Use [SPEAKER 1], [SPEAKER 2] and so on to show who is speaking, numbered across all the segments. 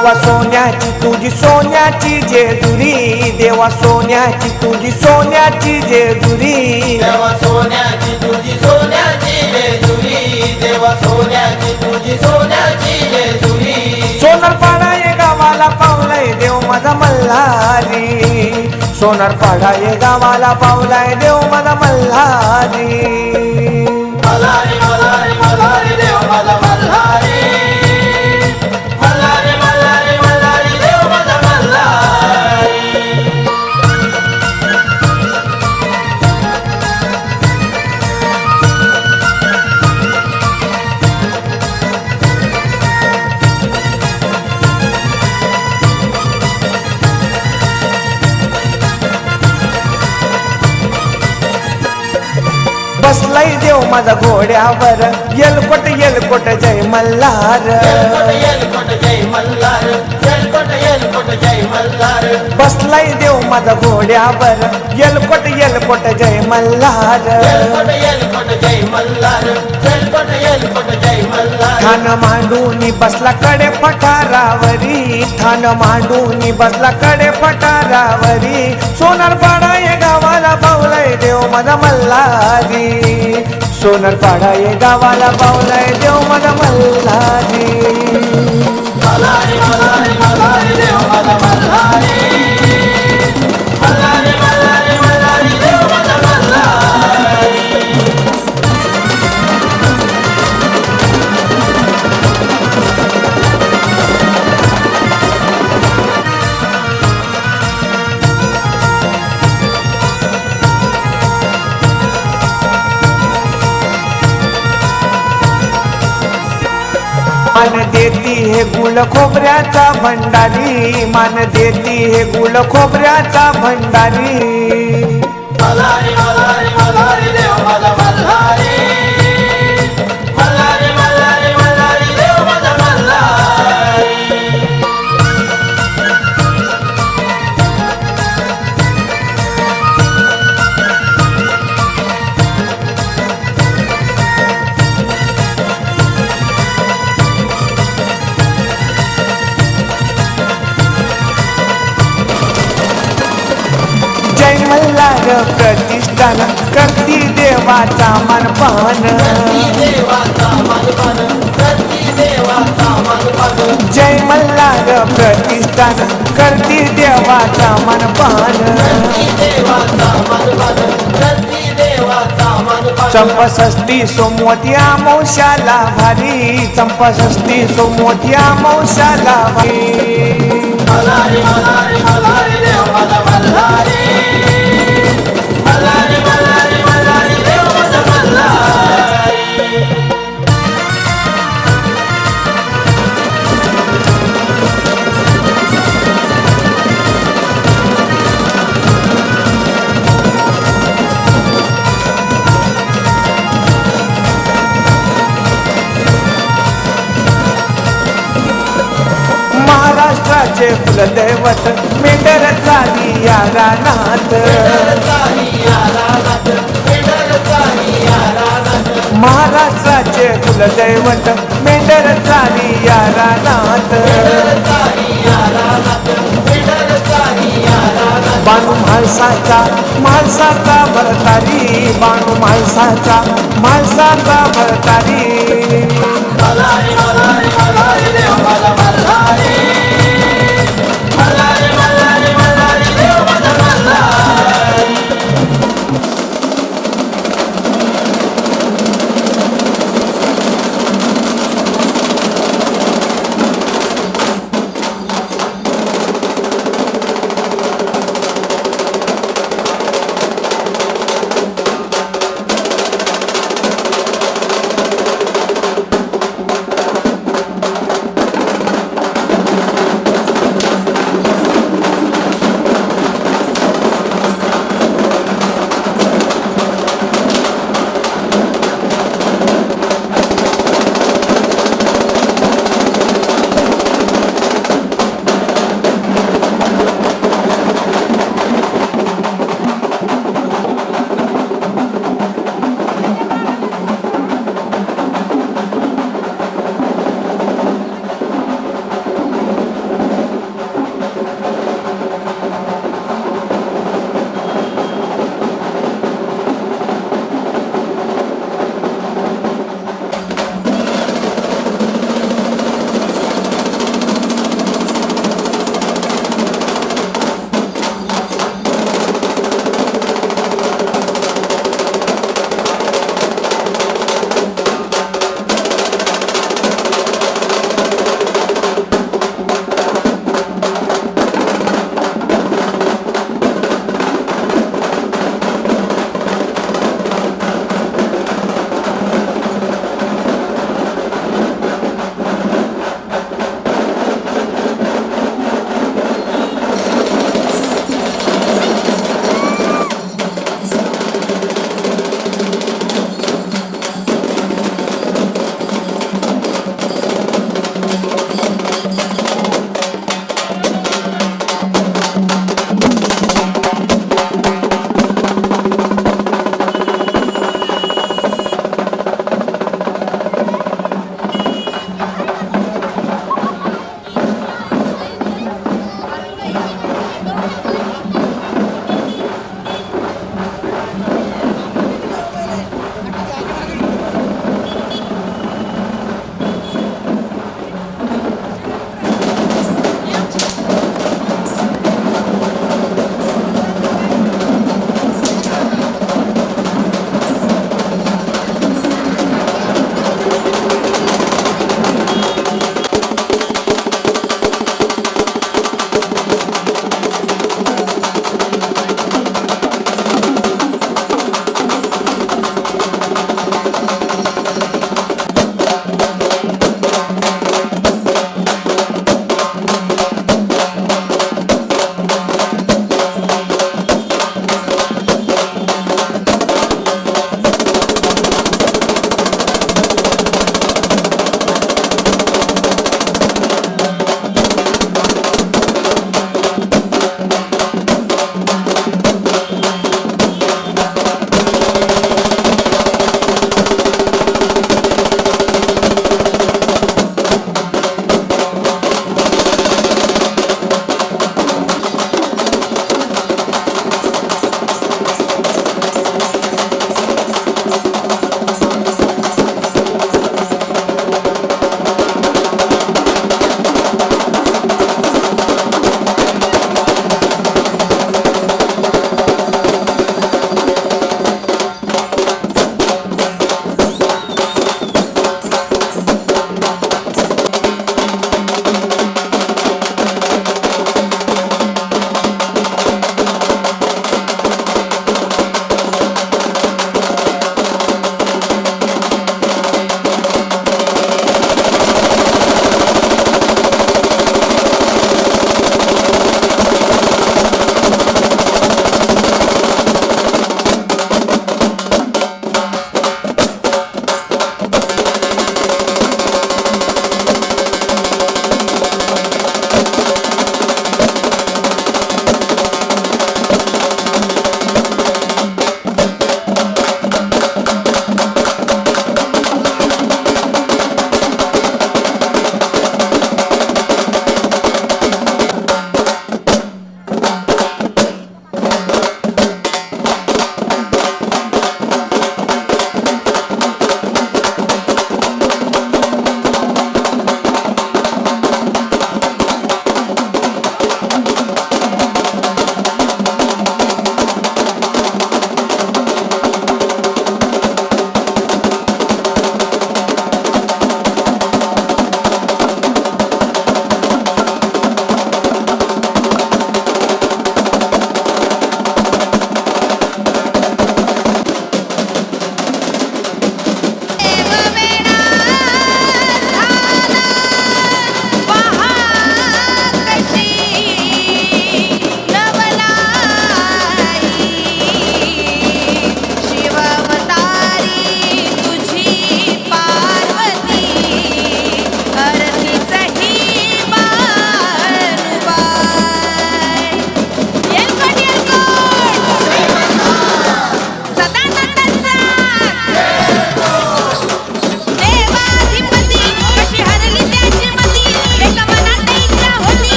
[SPEAKER 1] देवा सोन्याची तुझी सोन्याची जेजुरी, देवा सोन्याची तुझी सोन्याची जेजुरी,
[SPEAKER 2] देवा सोन्याची तुझी सोन्याची जेजुरी, देवा सोन्याची तुझी सोन्याची जेजुरी.
[SPEAKER 1] सोनारपाडा ये गावाला पावलाय देव माझा मल्हारी, सोनारपाडा ये गावाला पावलाय देव माझा मल्हारी.
[SPEAKER 2] मल्हारी मल्हारी मल्हारी देव माझा मल्हारी, मल्हारी मल्हारी मल्हारी देव माझा मल्हारी.
[SPEAKER 1] बसलाय देव माझा घोड्यावर, येलकोट येलकोट जय मल्हार,
[SPEAKER 2] येलकोट येलकोट जय मल्हार, येलकोट येलकोट जय मल्हार.
[SPEAKER 1] बसलाय देव माझा घोड्यावर, येलकोट येलकोट जय मल्हार.
[SPEAKER 2] येलकोट येलकोट जय मल्हार, येलकोट येलकोट जय मल्हार.
[SPEAKER 1] ठाण मांडूनी बसला कडे पठारावरी, ठाण मांडूनी बसला कडे पठारावरी. सोनारपाडा ये गावाला पावलाय देव माझा मल्हारी, सोनारपाडा ये गावाला पावलाय देव माझा मल्हारी.
[SPEAKER 2] मल्हारी मल्हारी मल्हारी देव माझा मल्हारी, मल्हारी मल्हारी मल्हारी देव माझा मल्हारी.
[SPEAKER 1] मान देती हे गुळ खोबऱ्याचा भंडारी, मान देती हे गुळ खोबऱ्याचा भंडारी.
[SPEAKER 2] मल्हारी मल्हारी मल्हारी देव माझा मल्हारी, मल्हारी मल्हारी मल्हारी देव माझा मल्हारी.
[SPEAKER 1] जय मल्हार प्रतिष्ठान करती देवाचा मानपान,
[SPEAKER 2] करती देवाचा मानपान, करती देवाचा मानपान.
[SPEAKER 1] जय मल्हार प्रतिष्ठान करती देवाचा मानपान.
[SPEAKER 2] करती देवाचा मानपान, करती देवाचा मानपान.
[SPEAKER 1] चंपषष्ठी सोमवती अमावस्याला भारी, चंपषष्ठी सोमवती अमावस्याला भारी.
[SPEAKER 2] मल्हारी मल्हारी मल्हारी देव माझा मल्हारी, मल्हारी मल्हारी मल्हारी देव माझा मल्हारी.
[SPEAKER 1] महाराष्ट्राचे कुलदैवत मेंढर चाली या रानात, महाराष्ट्राचे कुलदैवत मेंढर चाली या रानात. बाणू म्हाळसाचा म्हाळसाचा भरतारी, बाणू म्हाळसाचा म्हाळसाचा भरतारी.
[SPEAKER 2] मल्हारी मल्हारी मल्हारी देव माझा मल्हारी, मल्हारी मल्हारी मल्हारी देव माझा मल्हारी.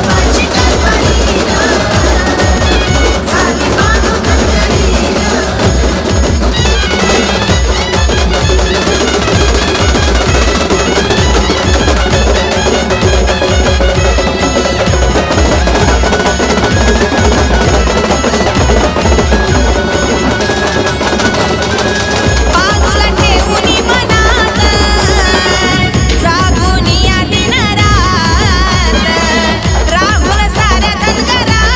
[SPEAKER 3] देवाची कारभारी झाली मानव धनगरी बाजूला ठेवून मनात जागून या दिन रात राहुल साऱ्या धनगरात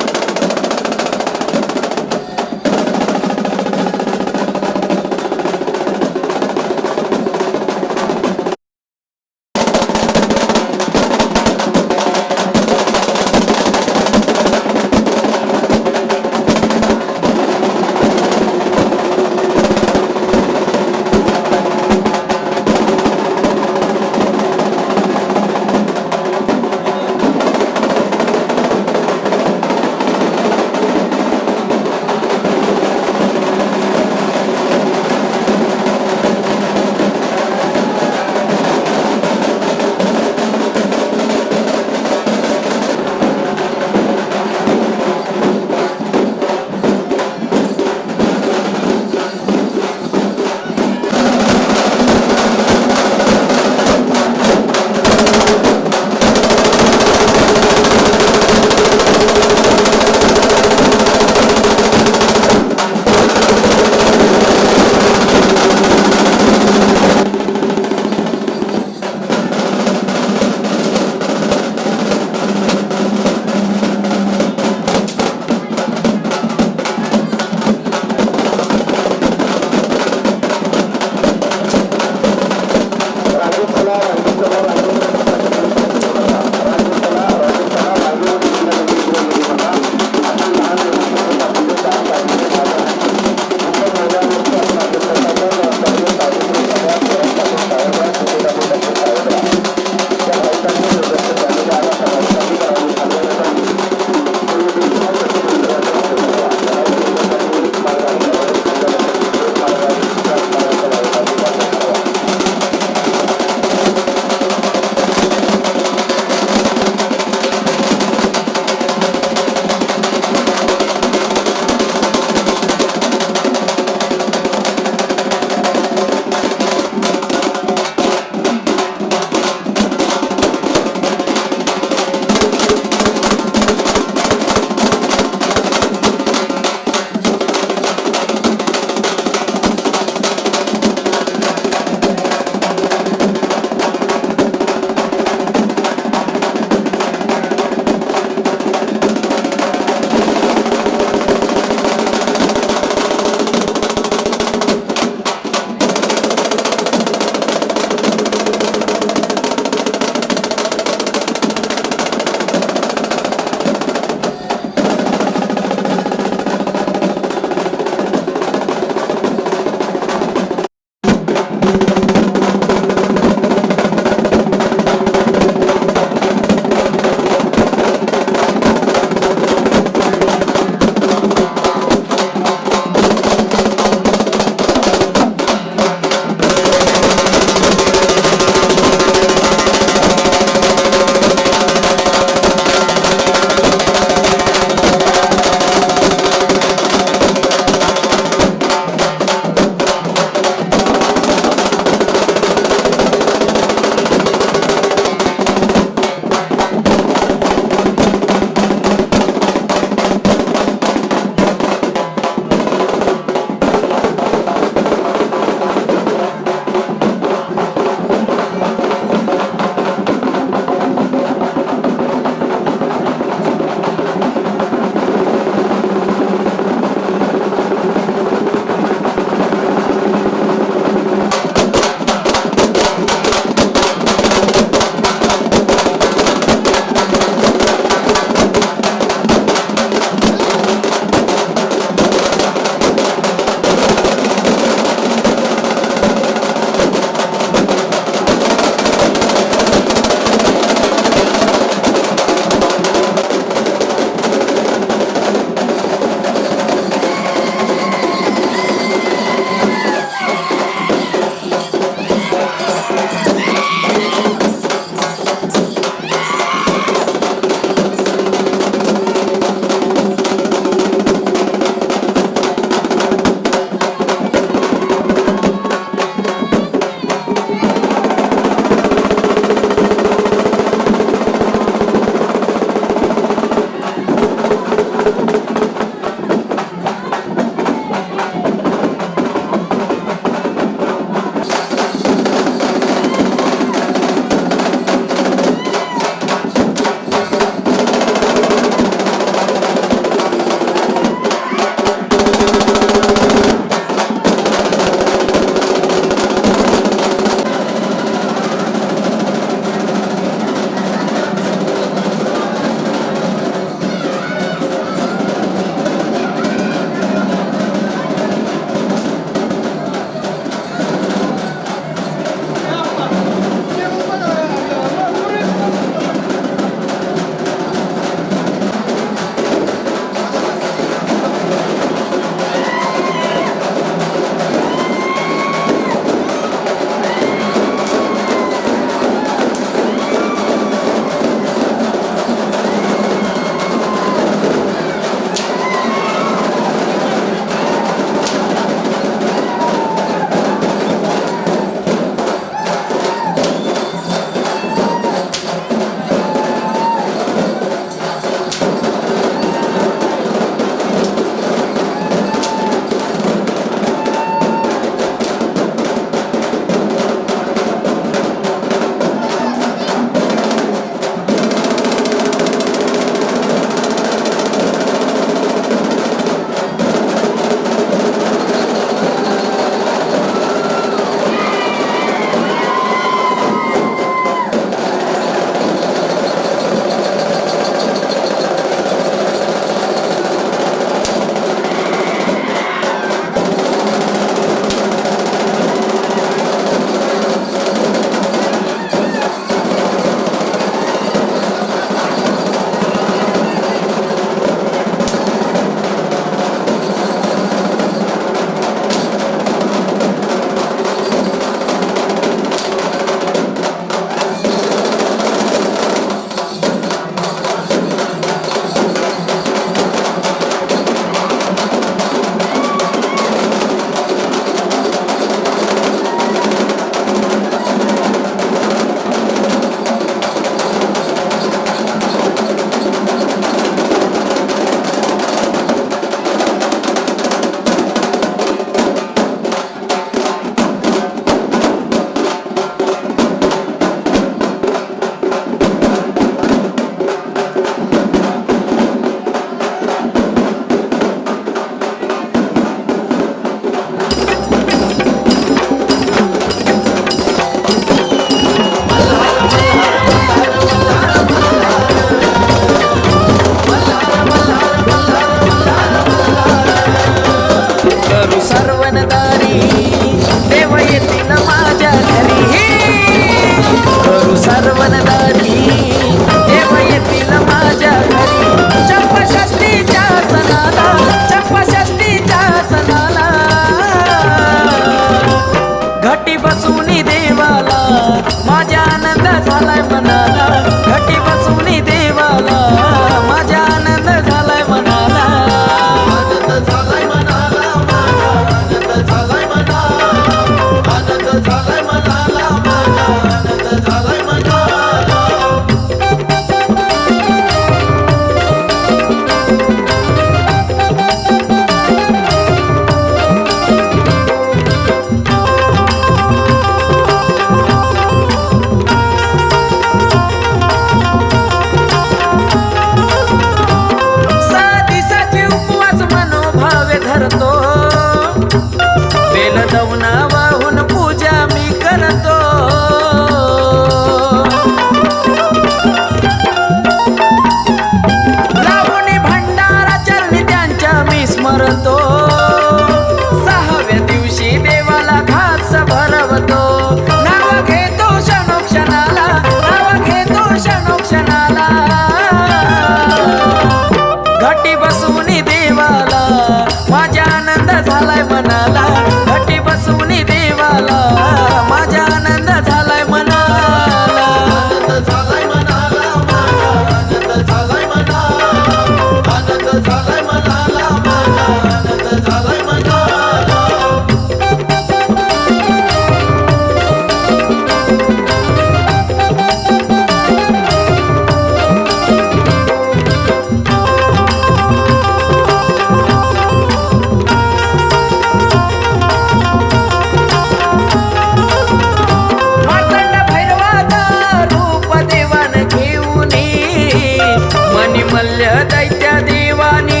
[SPEAKER 4] मनी मल्ल दैत्या देवानी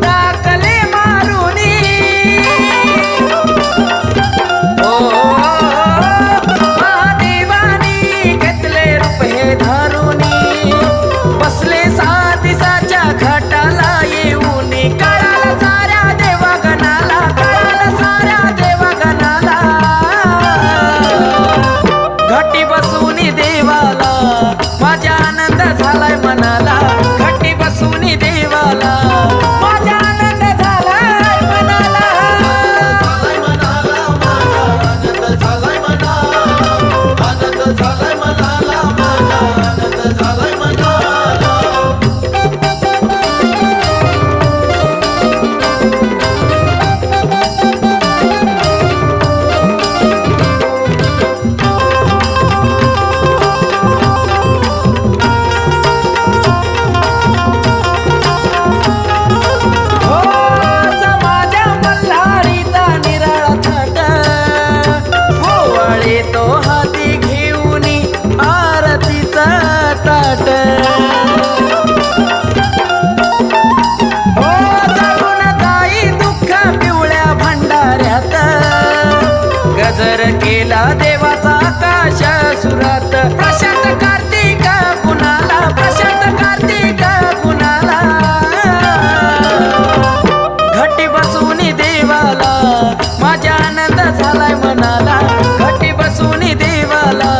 [SPEAKER 4] टाकले मारुनी ओ महादेवानी घेतले रूप हे धरुनी बसले सातीसाच्या घाटाला येऊनी कळाला साऱ्या देवागणाला कळाला साऱ्या देवागणाला घाटी बसूनी देवाला माझ्या आनंद झालाय मनाला घाटी बसूनी देवाला माझ्या आनंद झालाय मनाला
[SPEAKER 2] झालाय मनाला माझा आनंद झालाय मनाला आनंद झालाय मनाला माझा आनंद झालाय मनाला
[SPEAKER 4] हो समाजा मल्हारीचा निराळा थाट गोवाळे तो हाती घेऊनी आरतीचा ताट हो जाऊन जाई दुःख पिवळ्या भंडाऱ्यात गजर केला देवाचा आकाश सुरात प्रशांत कार्तिक कुणाला प्रशांत कार्तिक कुणाला घटी बसूनी देवाला माझ्या आनंद झालाय मनाला घटी बसूनी देवाला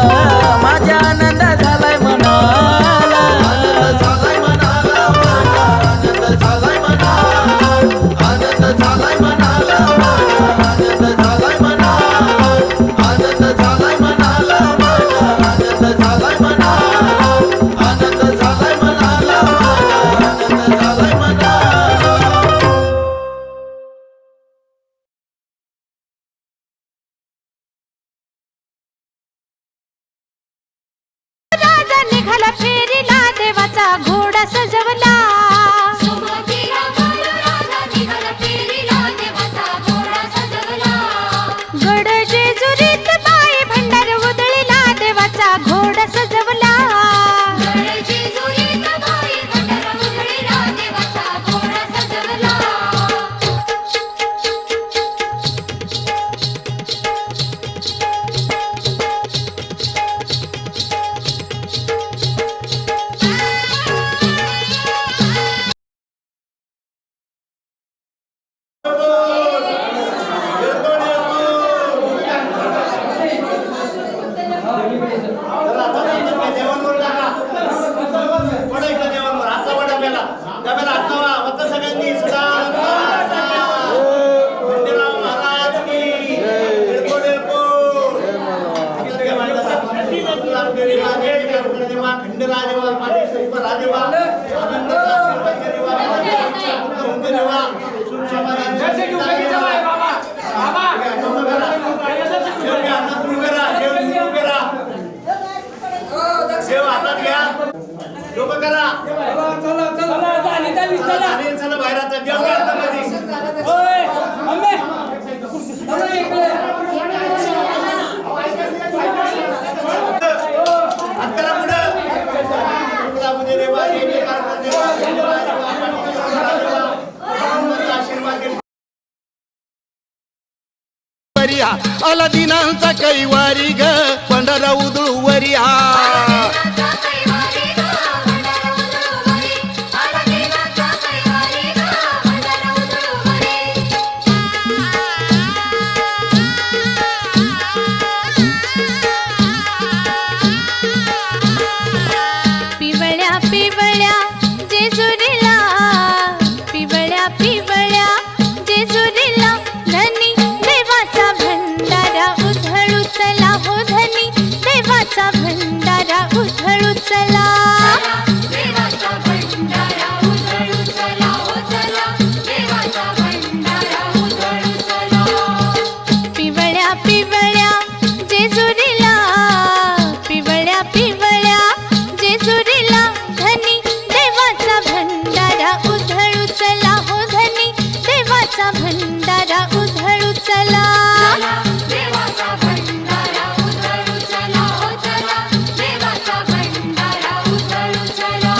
[SPEAKER 4] माझ्या आनंद झालाय मनाला
[SPEAKER 2] आनंद झालाय मनाला माझा आनंद झालाय मनाला आनंद झालाय मनाला माझा आनंद झालाय मनाला आनंद झालाय मनाला माझा आनंद झालाय मनाला आनंद झालाय मनाला माझा आनंद झालाय मनाला
[SPEAKER 3] राजा निघाला फेरीला देवाचा घोडा सजवला सुमतीला बोलू राजा निघाला फेरीला देवाचा घोडा सजवला गड जेजुरीत बाई भंडार उधळीला देवाचा घोडा सजवला गड जेजुरीत बाई भंडार उधळीला देवाचा घोडा सजवला
[SPEAKER 2] चला बाहेर आता जेवण आता
[SPEAKER 5] आला दिनांचा कैवारी ग पंढरा उधळूवरिया
[SPEAKER 3] पिवळ्या पिवळ्या जेजुरीला पिवळ्या पिवळ्या जेजुरीला धनी देवाचा भंडारा उधळू चला हो धनी देवाचा भंडारा उधळू चला देवाचा भंडारा उधळू चला हो चला देवाचा भंडारा उधळू चला पिवळ्या पिवळ्या जेजुरीला पिवळ्या पिवळ्या जेजुरीला धनी देवाचा भंडारा उधळू चला हो धनी देवाचा भंडारा उधळू चला देवाचा भंडारा उधळू चला हो चला देवाचा भंडारा उधळू चला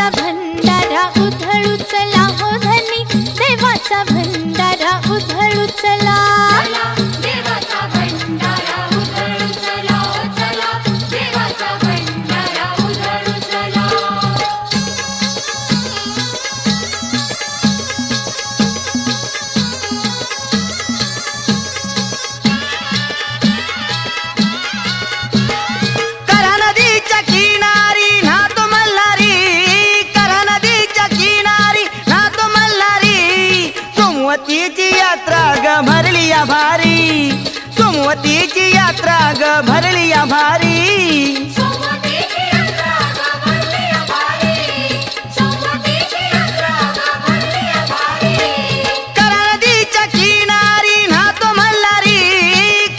[SPEAKER 3] देवाचा भंडारा उधळू चला हो धनी देवाचा भंडारा उधळू चला
[SPEAKER 6] देवाचा भंडारा उधळू चला चला देवाचा भंडारा उधळू चला
[SPEAKER 4] करा नदीच्या किनारी नातो मल्हारी करा नदीच्या किनारी नातो मल्हारी सोमवतीची यात्रा ग भरली या भारी सोमवतीची यात्रा ग भरली या भारी
[SPEAKER 6] सोमवतीची यात्रा भरली भारी सोमवतीची यात्रा भरली भारी
[SPEAKER 4] करा नदीच्या किनारी नातो मल्हारी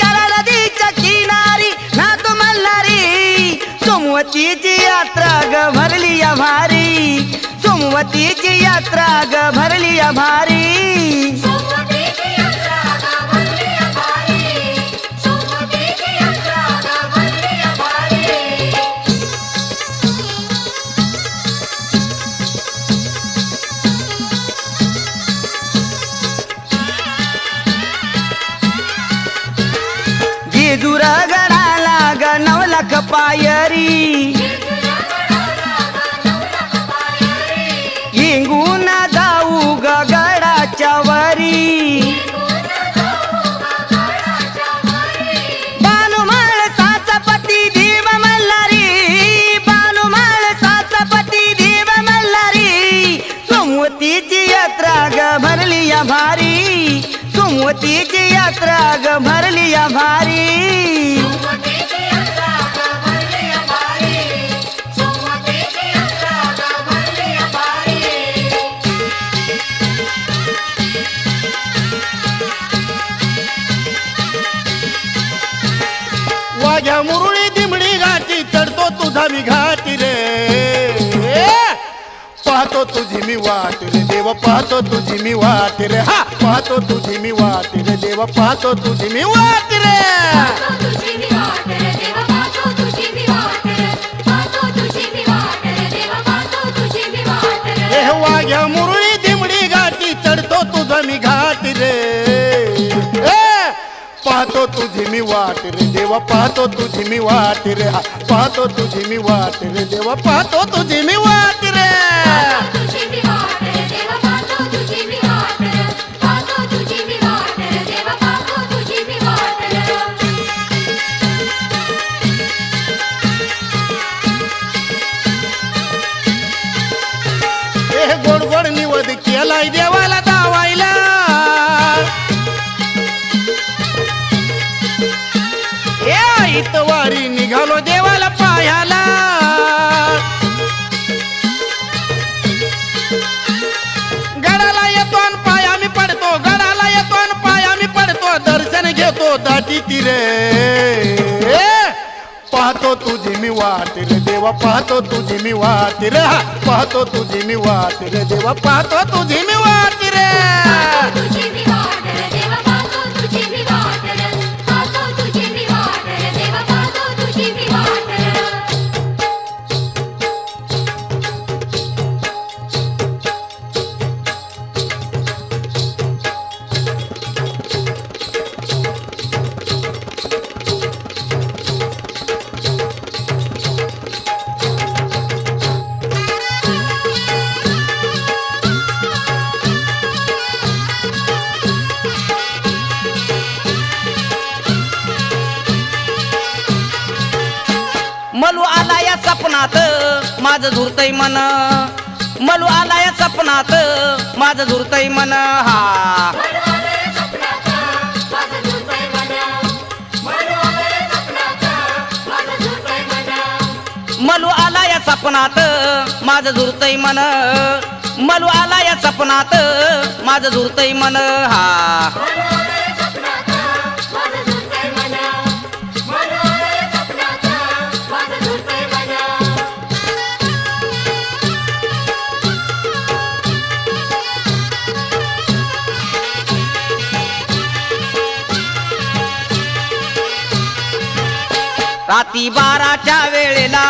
[SPEAKER 4] करा नदीच्या किनारी नातो मल्हारी सोमवतीची यात्रा ग भरली या भारी सोमवतीची यात्रा ग भरली या भारी
[SPEAKER 6] सोमवतीची यात्रा भरली भारी सोमवतीची यात्रा भरली भारी
[SPEAKER 4] जेजूर गडाला ग 9 लाख पायरी हिंगून जाऊ ग गडाच्या वरी बानुमाळ साचा पती देव मल्हारी बानुमाळ साचा पती देव मल्हारी सोमवतीची यात्रा ग भरली या भारी सोमवतीची यात्रा ग भरली या भारी
[SPEAKER 6] सोमवतीची यात्रा भरली भारी सोमवतीची यात्रा भरली भारी
[SPEAKER 5] वाघ्या मुरळी दिमडी घाटी चढतो तुझा मी घाटी रे पाहतो तुझी मी वाट रे देव पाहतो तुझी मी वाट रे हा पाहतो तुझी मी वाट रे देव पाहतो तुझी मी वाट रे
[SPEAKER 6] तुझी मी वाट रे देवा पाहतो तुझी मी वाट रे पाहतो तुझी मी वाट रे देवा पाहतो तुझी मी वाट रे
[SPEAKER 5] ए वाघ्या मुरळी दिमडी घाटी चढतो तुझा मी घाटी रे पाहतो तुझी मी वाट रे देवा पाहतो तुझी मी वाट रे हा पाहतो तुझी मी वाट रे देवा पाहतो तुझी मी वाट रे
[SPEAKER 6] तुझी मी वाट रे देवा पाहतो तुझी मी वाट रे पाहतो तुझी मी वाट रे देवा पाहतो तुझी मी वाट रे
[SPEAKER 5] ए गोड गोड निवद केलाय देवाला दावायला ए इतवारी निघालो देवाला पायाला गडाला येतो आणि पाया मी पडतो गडाला येतो आणि पाया मी पडतो दर्शन घेतो दाटी तिरे पाहतो तुझी मी वाट रे देवा पाहतो तुझी मी वाट रे हा पाहतो तुझी मी वाट रे देवा पाहतो तुझी मी वाट रे
[SPEAKER 6] तुझी मी वाट रे देवा पाहतो तुझी मी वाट रे पाहतो तुझी मी वाट रे देवा पाहतो तुझी मी वाट रे
[SPEAKER 4] मलू आला या सपनात माझं झुरतय मन मलू आला या सपनात माझं झुरतय मन हा मलू आला या सपनात माझं झुरतय मन मलू आला या सपनात माझं झुरतय मन हा रात्री 12च्या वेळेला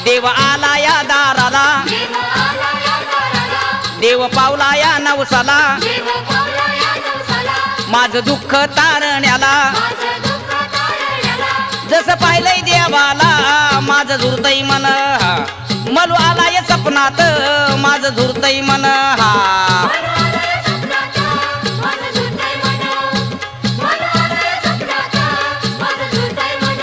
[SPEAKER 4] देव आला या दाराला
[SPEAKER 6] देव आला या दाराला
[SPEAKER 4] देव पावला या नवसाला
[SPEAKER 6] देव पावला या नवसाला
[SPEAKER 4] माझं दुःख तारण्याला
[SPEAKER 6] माझं दुःख तारण्याला
[SPEAKER 4] जसं पाहिलंय देवाला माझं झुरतय मन मलू आलाय सपनात माझं झुरतय मन हा
[SPEAKER 6] मन आलंय सपनात माझं झुरतंय मन मन आलंय सपनात माझं झुरतंय मन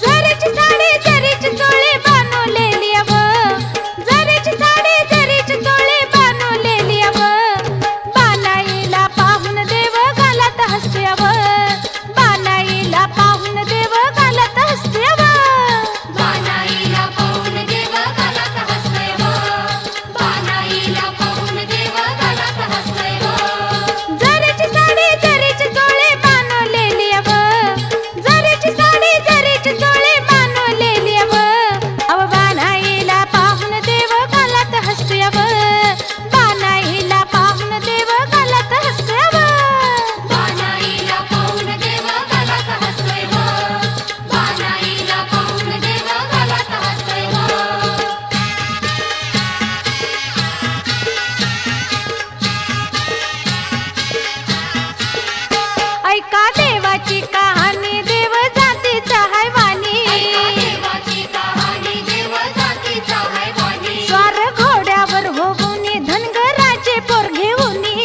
[SPEAKER 3] जरीची साडी जरीची चोळी बनवलेली अव जरीची साडी जरीची चोळी बनवलेली अव बानाईला पाहून देव घालत हसते अव बानाईला पाहून देव घालत हसते अव
[SPEAKER 6] बानाईला पाहून देव घालत हसतोय व बानाईला पाहून देव घालत हसतोय व
[SPEAKER 3] जरीची साडी जरीची चोळी बनवलेली अव जरीची साडी जरीची चोळी बनवलेली अव बानाईला पाहून देव घालत हसते अव बानाईला पाहून देव घालत हसते अव
[SPEAKER 6] बानाईला पाहून देव घालत हसतोय व बानाईला पाहून देव घालत हसतोय व
[SPEAKER 3] ऐका देवाची कहाणी देव जातीचा हाय वाणी
[SPEAKER 6] ऐका देवाची कहाणी देव जातीचा है वाणी
[SPEAKER 3] स्वार घोड्यावर होऊनी धनगराचे पोर घेऊनी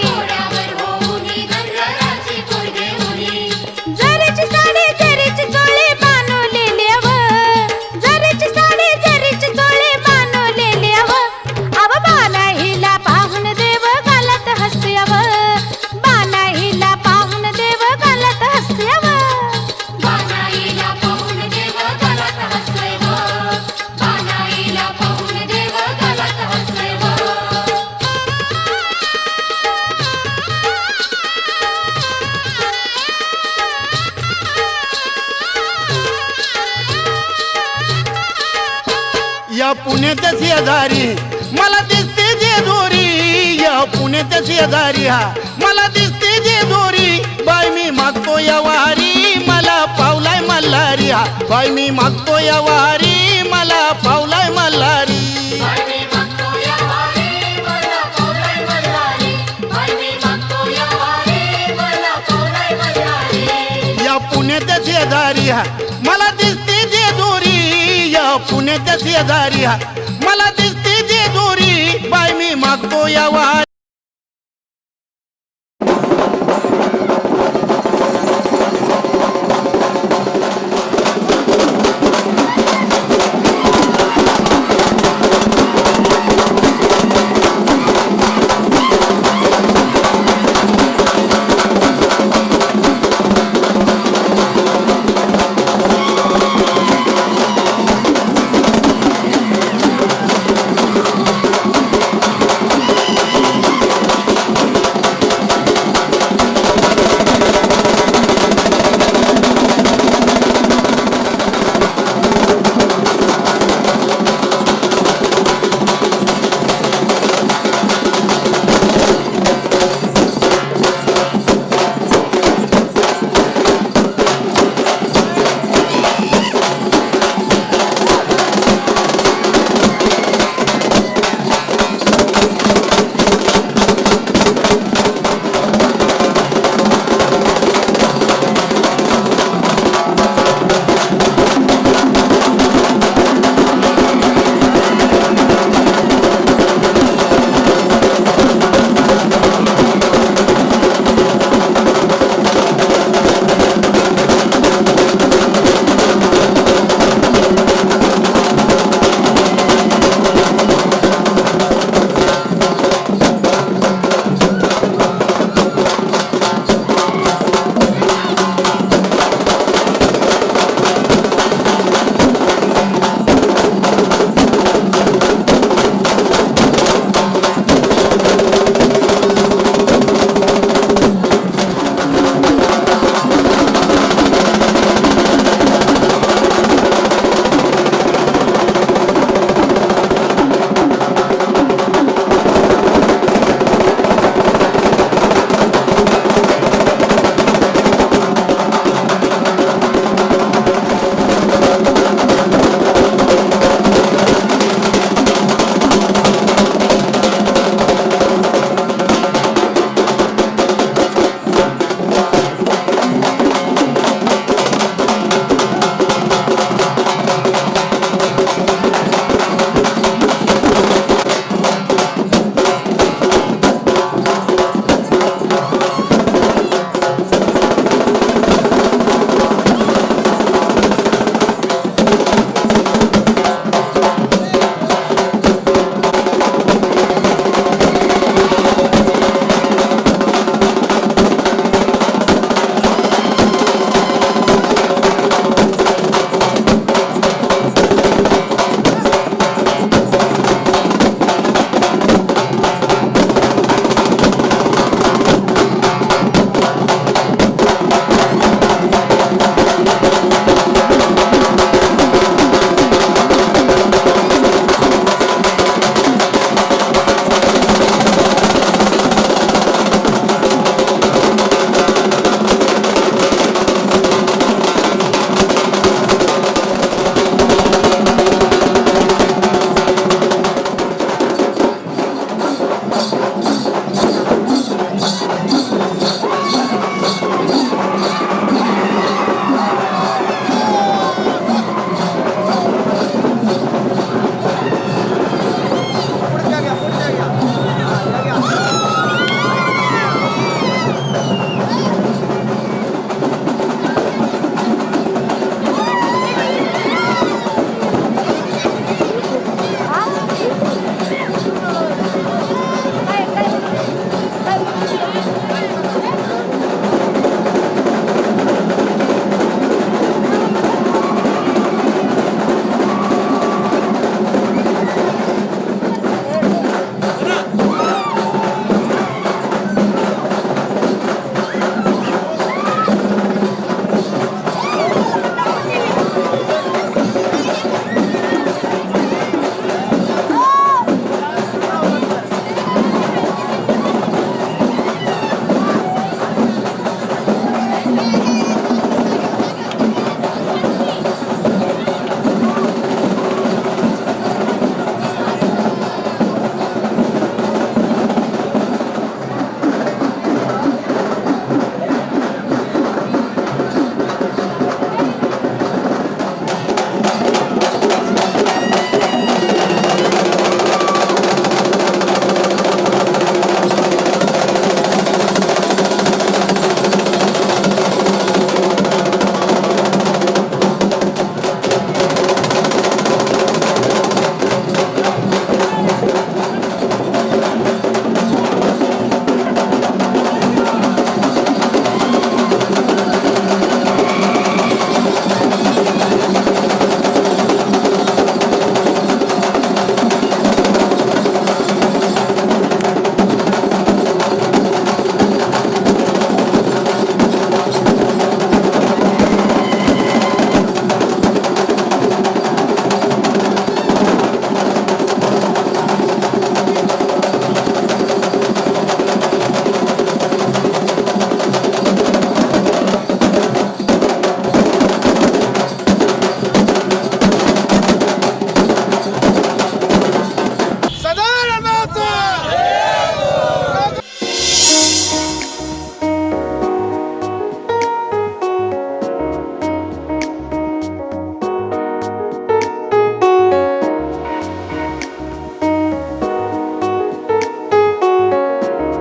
[SPEAKER 6] घोड्यावर होऊनी धनगराची पोर घेऊनी
[SPEAKER 3] जरीची साडी जरीची चोळी बनवलेली अव जरीची साडी जरीची चोळी बनवलेली अव बानाईला पाहून देव घालत हसते अव बानाईला पाहून देव घालत हसते अव
[SPEAKER 6] बानाईला पाहून देव घालत हसतोय व बानाईला पाहून देव घालत हसतोय व
[SPEAKER 5] या पुण्याच्या शेजारी मला दिसते जेजुरी या पुण्याच्या शेजारी हा मला दिसते जेजुरी बाय मी मागतो या वारी मला पावलाय मल्हारी हा बाय मी मागतो या वारी मला पावलाय मल्हारी
[SPEAKER 6] बाई मी मागतो या वारी मला पावलाय मल्हारी बाई मी मागतो या वारी मला पावलाय मल्हारी
[SPEAKER 5] या पुण्याच्या शेजारी हा मला दिसते जेजुरी या पुण्याच्या शेजारी हा मला दिसते जेजुरी बाय मी मागतो या वारी